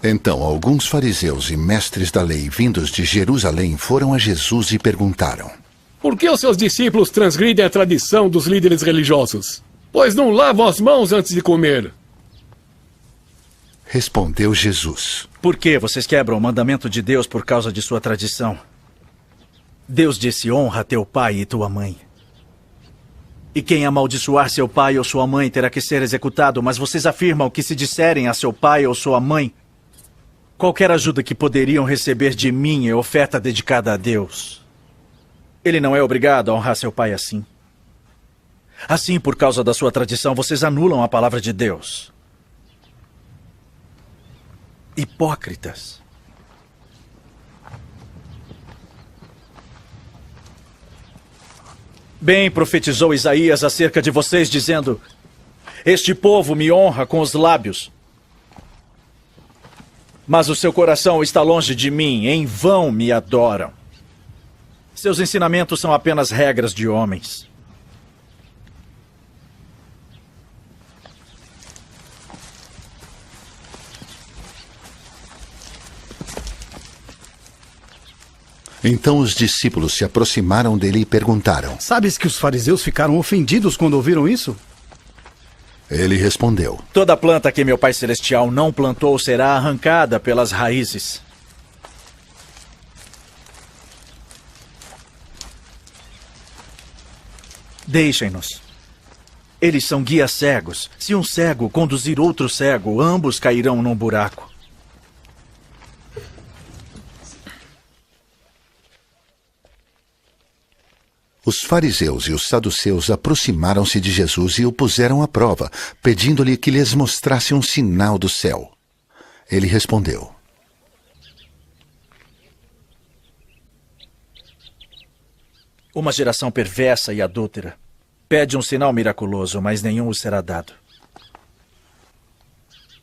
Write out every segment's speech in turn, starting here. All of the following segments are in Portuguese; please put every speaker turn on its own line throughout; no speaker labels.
Então, alguns fariseus e mestres da lei vindos de Jerusalém foram a Jesus e perguntaram:
Por que os seus discípulos transgridem a tradição dos líderes religiosos? Pois não lavam as mãos antes de comer.
Respondeu Jesus:
Por que vocês quebram o mandamento de Deus por causa de sua tradição? Deus disse: honra teu pai e tua mãe. E quem amaldiçoar seu pai ou sua mãe terá que ser executado, mas vocês afirmam que se disserem a seu pai ou sua mãe: qualquer ajuda que poderiam receber de mim é oferta dedicada a Deus. Ele não é obrigado a honrar seu pai assim. Assim, por causa da sua tradição, vocês anulam a palavra de Deus. Hipócritas. Bem profetizou Isaías acerca de vocês, dizendo: este povo me honra com os lábios, mas o seu coração está longe de mim, em vão me adoram. Seus ensinamentos são apenas regras de homens.
Então os discípulos se aproximaram dele e perguntaram:
Sabes que os fariseus ficaram ofendidos quando ouviram isso?
Ele respondeu:
Toda planta que meu Pai Celestial não plantou será arrancada pelas raízes. Deixem-nos. Eles são guias cegos. Se um cego conduzir outro cego, ambos cairão num buraco.
Os fariseus e os saduceus aproximaram-se de Jesus e o puseram à prova, pedindo-lhe que lhes mostrasse um sinal do céu. Ele respondeu:
Uma geração perversa e adúltera pede um sinal miraculoso, mas nenhum o será dado,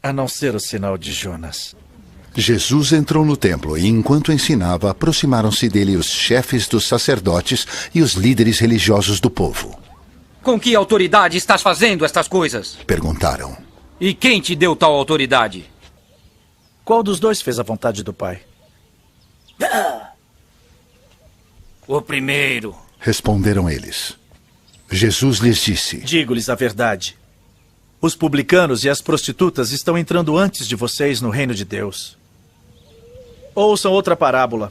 a não ser o sinal de Jonas.
Jesus entrou no templo e, enquanto ensinava, aproximaram-se dele os chefes dos sacerdotes e os líderes religiosos do povo.
Com que autoridade estás fazendo estas coisas?
Perguntaram.
E quem te deu tal autoridade?
Qual dos dois fez a vontade do Pai?
O primeiro.
Responderam eles. Jesus lhes disse:
Digo-lhes a verdade. Os publicanos e as prostitutas estão entrando antes de vocês no reino de Deus. Ouçam outra parábola.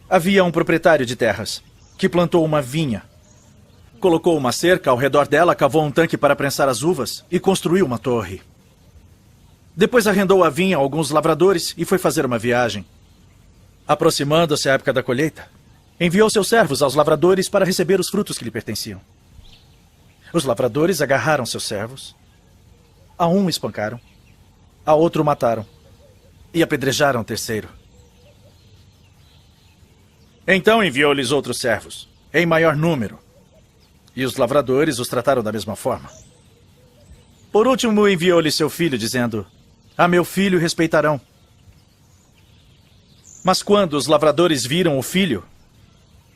Havia um proprietário de terras que plantou uma vinha. Colocou uma cerca ao redor dela, cavou um tanque para prensar as uvas e construiu uma torre. Depois arrendou a vinha a alguns lavradores e foi fazer uma viagem. Aproximando-se a época da colheita, enviou seus servos aos lavradores para receber os frutos que lhe pertenciam. Os lavradores agarraram seus servos, a um espancaram, a outro mataram e apedrejaram o terceiro. Então enviou-lhes outros servos, em maior número, e os lavradores os trataram da mesma forma. Por último enviou-lhe seu filho, dizendo: a meu filho respeitarão. Mas quando os lavradores viram o filho,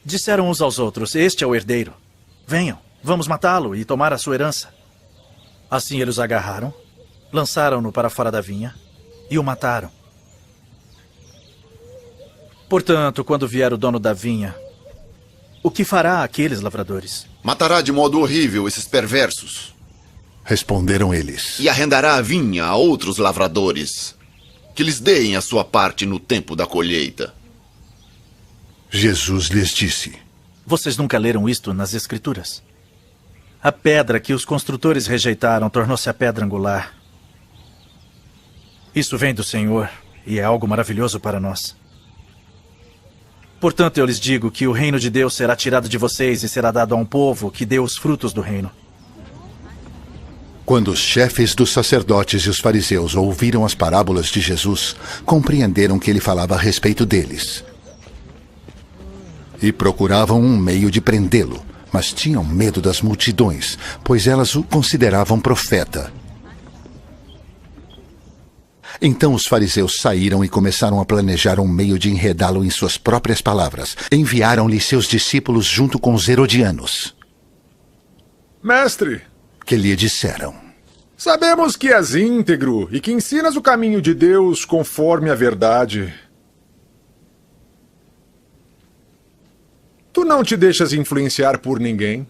disseram uns aos outros: este é o herdeiro. Venham, vamos matá-lo e tomar a sua herança. Assim eles o agarraram, lançaram-no para fora da vinha e o mataram. Portanto, quando vier o dono da vinha, o que fará aqueles lavradores?
Matará de modo horrível esses perversos.
Responderam eles.
E arrendará a vinha a outros lavradores, que lhes deem a sua parte no tempo da colheita.
Jesus lhes disse:
Vocês nunca leram isto nas Escrituras? A pedra que os construtores rejeitaram tornou-se a pedra angular. Isso vem do Senhor e é algo maravilhoso para nós. Portanto, eu lhes digo que o reino de Deus será tirado de vocês e será dado a um povo que dê os frutos do reino.
Quando os chefes dos sacerdotes e os fariseus ouviram as parábolas de Jesus, compreenderam que ele falava a respeito deles. E procuravam um meio de prendê-lo, mas tinham medo das multidões, pois elas o consideravam profeta. Então os fariseus saíram e começaram a planejar um meio de enredá-lo em suas próprias palavras. Enviaram-lhe seus discípulos junto com os herodianos.
Mestre,
Que lhe disseram:
Sabemos que és íntegro e que ensinas o caminho de Deus conforme a verdade. Tu não te deixas influenciar por ninguém,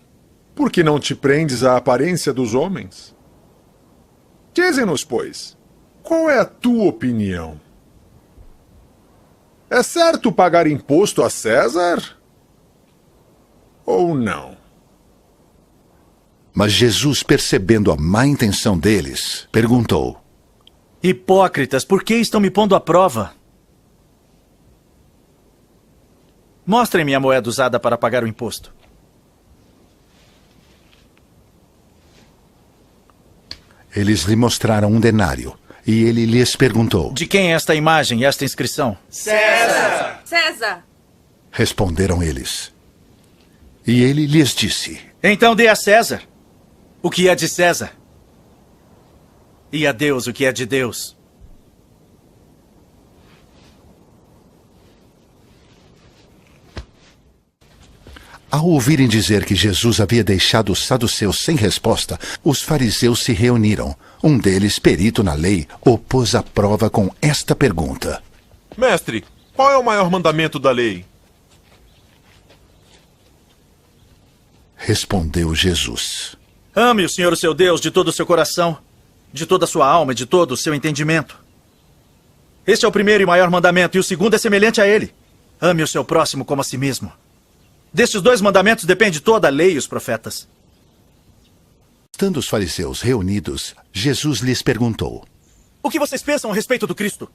porque não te prendes à aparência dos homens. Dize-nos, pois, qual é a tua opinião? É certo pagar imposto a César? Ou não?
Mas Jesus, percebendo a má intenção deles, perguntou:
Hipócritas, por que estão me pondo à prova? Mostrem-me a moeda usada para pagar o imposto.
Eles lhe mostraram um denário, e ele lhes perguntou.
De quem é esta imagem e esta inscrição?
César!
Responderam eles. E ele lhes disse:
Então dê a César o que é de César, e a Deus o que é de Deus.
Ao ouvirem dizer que Jesus havia deixado os saduceus sem resposta, os fariseus se reuniram. Um deles, perito na lei, o pôs à prova com esta pergunta:
Mestre, qual é o maior mandamento da lei?
Respondeu Jesus:
Ame o Senhor, o seu Deus, de todo o seu coração, de toda a sua alma e de todo o seu entendimento. Este é o primeiro e maior mandamento, e o segundo é semelhante a ele. Ame o seu próximo como a si mesmo. Destes 2 mandamentos depende toda a lei e os profetas.
Estando os fariseus reunidos, Jesus lhes perguntou:
O que vocês pensam a respeito do Cristo?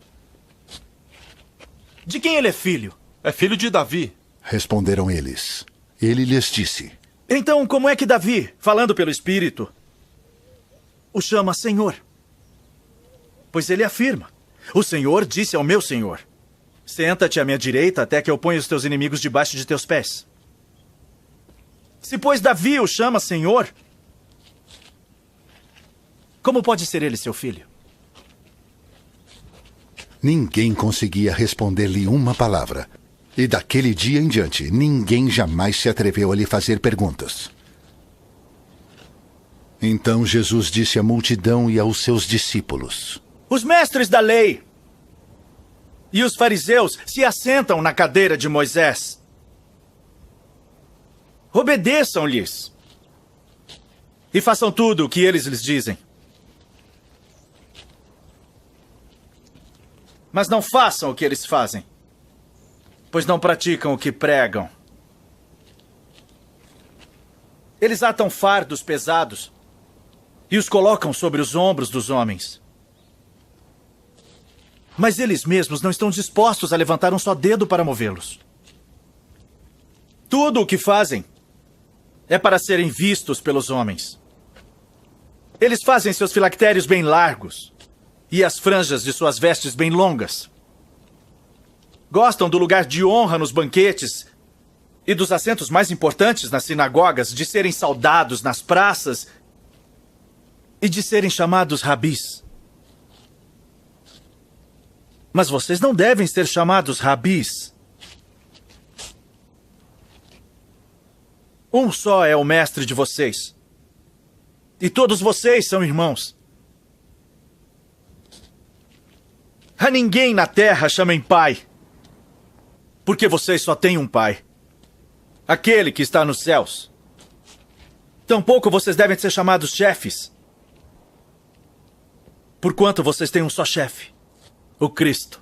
De quem ele é filho?
É filho de Davi.
Responderam eles. Ele lhes disse:
Então, como é que Davi, falando pelo Espírito, o chama Senhor? Pois ele afirma: O Senhor disse ao meu Senhor: Senta-te à minha direita até que eu ponha os teus inimigos debaixo de teus pés. Se, pois, Davi o chama Senhor, como pode ser ele seu filho?
Ninguém conseguia responder-lhe uma palavra. E daquele dia em diante, ninguém jamais se atreveu a lhe fazer perguntas. Então Jesus disse à multidão e aos seus discípulos:
Os mestres da lei e os fariseus se assentam na cadeira de Moisés. Obedeçam-lhes e façam tudo o que eles lhes dizem. Mas não façam o que eles fazem, pois não praticam o que pregam. Eles atam fardos pesados e os colocam sobre os ombros dos homens. Mas eles mesmos não estão dispostos a levantar um só dedo para movê-los. Tudo o que fazem é para serem vistos pelos homens. Eles fazem seus filactérios bem largos e as franjas de suas vestes bem longas. Gostam do lugar de honra nos banquetes e dos assentos mais importantes nas sinagogas, de serem saudados nas praças e de serem chamados rabis. Mas vocês não devem ser chamados rabis. Um só é o mestre de vocês. E todos vocês são irmãos. A ninguém na terra chamem pai, porque vocês só têm um pai, aquele que está nos céus. Tampouco vocês devem ser chamados chefes, porquanto vocês têm um só chefe, o Cristo.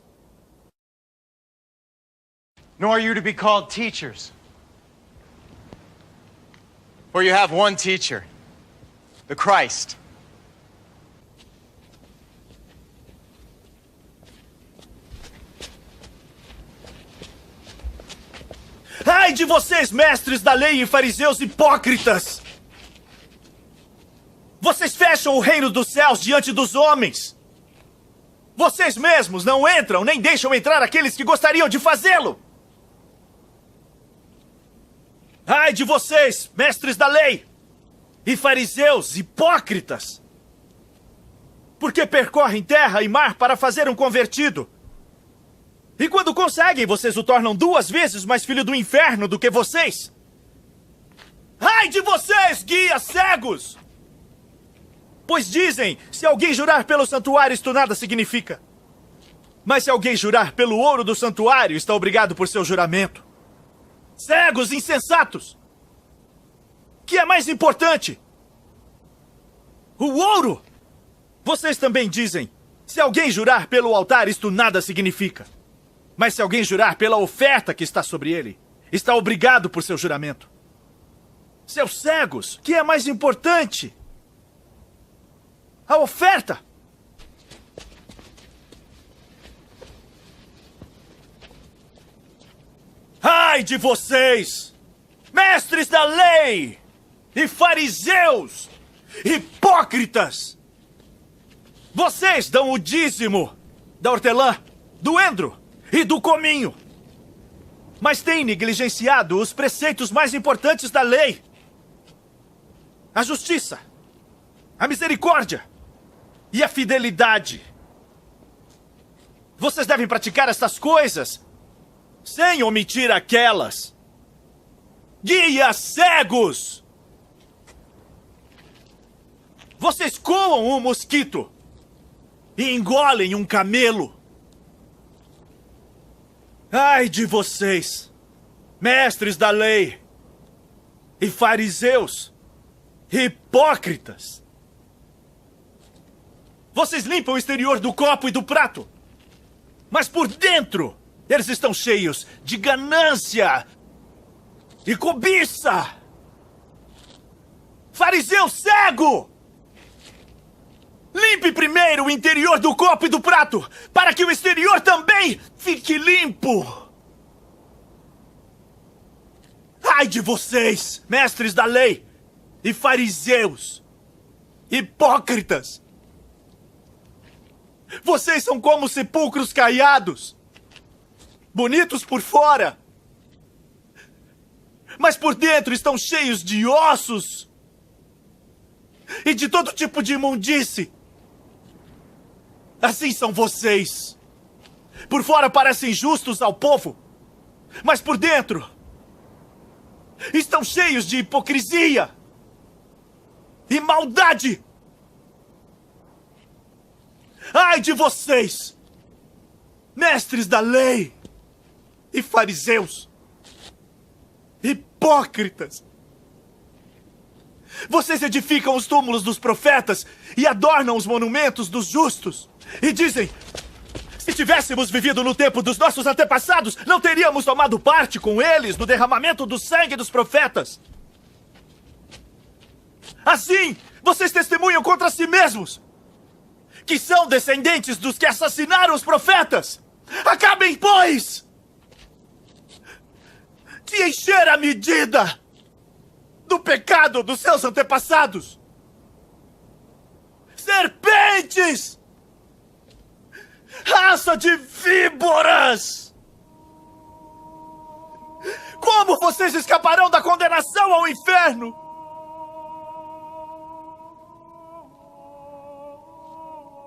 Nor are you to be called teachers, for you have one teacher, the Christ.
Ai de vocês, mestres da lei e fariseus hipócritas! Vocês fecham o reino dos céus diante dos homens. Vocês mesmos não entram, nem deixam entrar aqueles que gostariam de fazê-lo. Ai de vocês, mestres da lei e fariseus hipócritas! Porque percorrem terra e mar para fazer um convertido. E quando conseguem, vocês o tornam 2 vezes mais filho do inferno do que vocês. Ai de vocês, guias cegos! Pois dizem, se alguém jurar pelo santuário, isto nada significa. Mas se alguém jurar pelo ouro do santuário, está obrigado por seu juramento. Cegos, insensatos! Que é mais importante? O ouro! Vocês também dizem, se alguém jurar pelo altar, isto nada significa. Mas se alguém jurar pela oferta que está sobre ele, está obrigado por seu juramento. Seus cegos, que é mais importante? A oferta! Ai de vocês, mestres da lei e fariseus, hipócritas! Vocês dão o dízimo da hortelã, do endro e do cominho, mas têm negligenciado os preceitos mais importantes da lei: a justiça, a misericórdia e a fidelidade. Vocês devem praticar estas coisas sem omitir aquelas. Guias cegos! Vocês coam um mosquito e engolem um camelo. Ai de vocês, mestres da lei e fariseus, hipócritas! Vocês limpam o exterior do copo e do prato, mas por dentro eles estão cheios de ganância e cobiça. Fariseu cego! Limpe primeiro o interior do copo e do prato, para que o exterior também fique limpo. Ai de vocês, mestres da lei e fariseus, hipócritas! Vocês são como sepulcros caiados, bonitos por fora, mas por dentro estão cheios de ossos e de todo tipo de imundície. Assim são vocês. Por fora parecem justos ao povo, mas por dentro estão cheios de hipocrisia e maldade. Ai de vocês, mestres da lei e fariseus, hipócritas! Vocês edificam os túmulos dos profetas e adornam os monumentos dos justos. E dizem, se tivéssemos vivido no tempo dos nossos antepassados, não teríamos tomado parte com eles no derramamento do sangue dos profetas. Assim, vocês testemunham contra si mesmos, que são descendentes dos que assassinaram os profetas. Acabem, pois, de encher a medida do pecado dos seus antepassados. Serpentes! Raça de víboras! Como vocês escaparão da condenação ao inferno?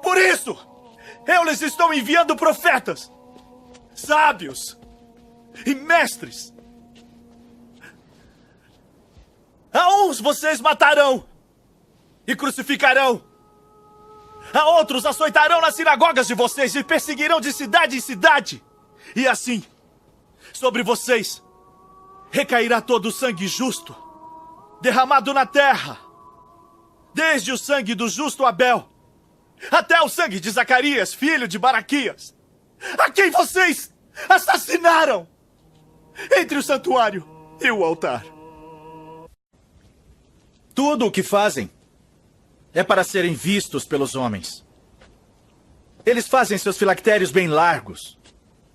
Por isso, eu lhes estou enviando profetas, sábios e mestres. A uns vocês matarão e crucificarão. A outros açoitarão nas sinagogas de vocês e perseguirão de cidade em cidade. E assim, sobre vocês, recairá todo o sangue justo, derramado na terra, desde o sangue do justo Abel, até o sangue de Zacarias, filho de Baraquias, a quem vocês assassinaram entre o santuário e o altar. Tudo o que fazem é para serem vistos pelos homens. Eles fazem seus filactérios bem largos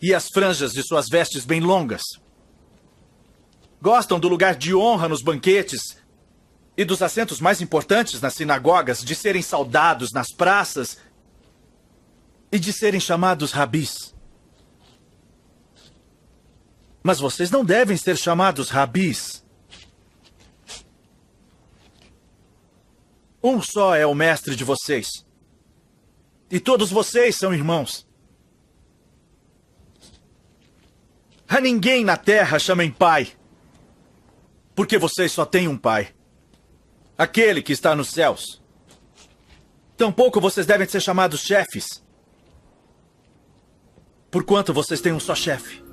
e as franjas de suas vestes bem longas. Gostam do lugar de honra nos banquetes e dos assentos mais importantes nas sinagogas, de serem saudados nas praças e de serem chamados rabis. Mas vocês não devem ser chamados rabis. Um só é o mestre de vocês. E todos vocês são irmãos. A ninguém na terra chamem pai, porque vocês só têm um pai, aquele que está nos céus. Tampouco vocês devem ser chamados chefes. Porquanto vocês têm um só chefe.